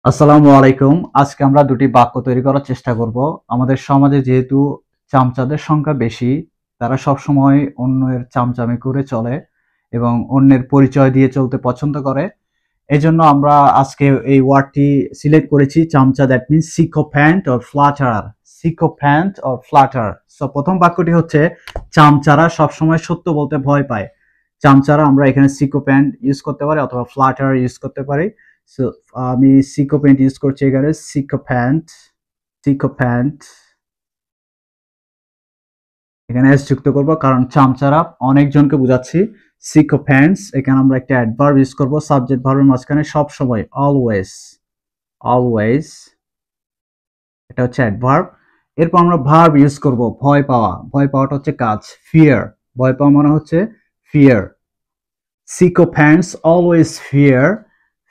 আসসালামু আলাইকুম। আজকে আমরা দুটি বাক্য তৈরি করার চেষ্টা করব। আমাদের সমাজে যেহেতু চামচাদের সংখ্যা বেশি, তারা সবসময় অন্যের চামচামি করে চলে এবং অন্যের পরিচয় দিয়ে চলতে পছন্দ করে। এজন্য আমরা আজকে এই ওয়ার্ডটি সিলেক্ট করেছি চামচা, that means sycophant or flatterer. sycophant or flatterer. So প্রথম বাক্যটি হচ্ছে চামচারা সবসময় সত্য বলতে ভয় পায়। চামচারা আমরা এখানে sycophant ইউজ করতে পারি অথবা flatterer ইউজ করতে পারি। সো আমি sycophant ইউজ করছি এখানে। sycophant এখানে এস যুক্ত করব কারণ চামচারা অনেকজনকে বোঝাচ্ছি। sycophants এখানে আমরা একটা অ্যাডভার্ব ইউজ করব সাবজেক্ট ভার্বের মাঝখানে সব সময়, অলওয়েজ এটা হচ্ছে অ্যাডভার্ব। এরপর আমরা ভার্ব ইউজ করব ভয় পাওয়া। ভয় পাওয়াটা হচ্ছে কাজ, ফিয়ার। ভয় পাওয়া মানে হচ্ছে ফিয়ার। sycophants always fear.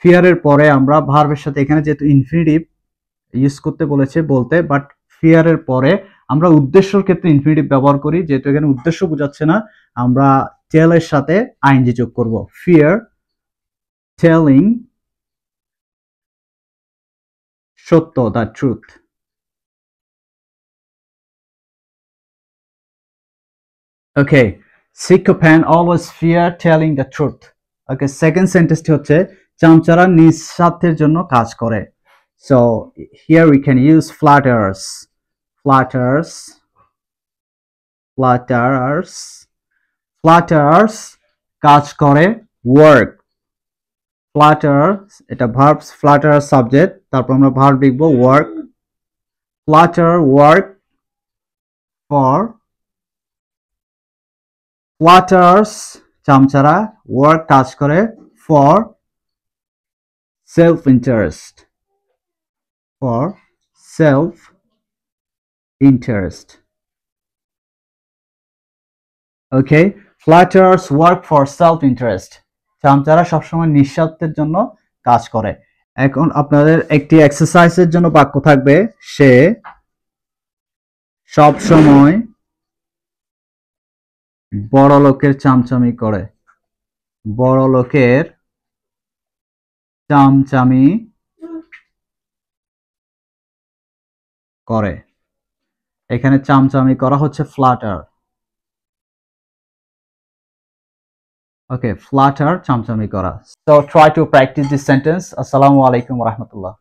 ফিয়ারের পরে আমরা ভার্বের সাথে এখানে যেহেতু ইনফিনিটিভ ইউজ করতে বলেছে বলতে, বাট ফিয়ারের পরে আমরা উদ্দেশ্যর ক্ষেত্রে ইনফিনিটিভ ব্যবহার করি, যেহেতু এখানে উদ্দেশ্য বোঝাচ্ছে না, আমরা টেল এর সাথে আইএনজি যোগ করব। ফিয়ার টেলিং সত্য, the truth. Okay, sycophant always fear telling the truth. Okay, second সেন্টেন্সটি হচ্ছে চামচারা নিঃস্বার্থের জন্য কাজ করে। So here we can use flatterers. flatterers flatterers flatterers কাজ করে, work. flatter এটা ভার্ব, flatter সাবজেক্ট, তারপর আমরা ভার্ব লিখব work. flatter work for flatters চামচারা work কাজ করে for self interest. for self interest. Okay, flatters work for self interest. চামচারা সবসময় নিঃস্বার্থের জন্য কাজ করে। এখন আপনাদের একটি এক্সারসাইজের জন্য বাক্য থাকবে, সে সব সময় বড় লোকের চামচামি করে। বড় লোকের চামচামি করে। এখানে চামচামি করা হচ্ছে ফ্লাটার। ওকে, ফ্লাটার চামচামি করা। So try to practice this sentence. আসসালামু আলাইকুম ওয়া রাহমাতুল্লাহ।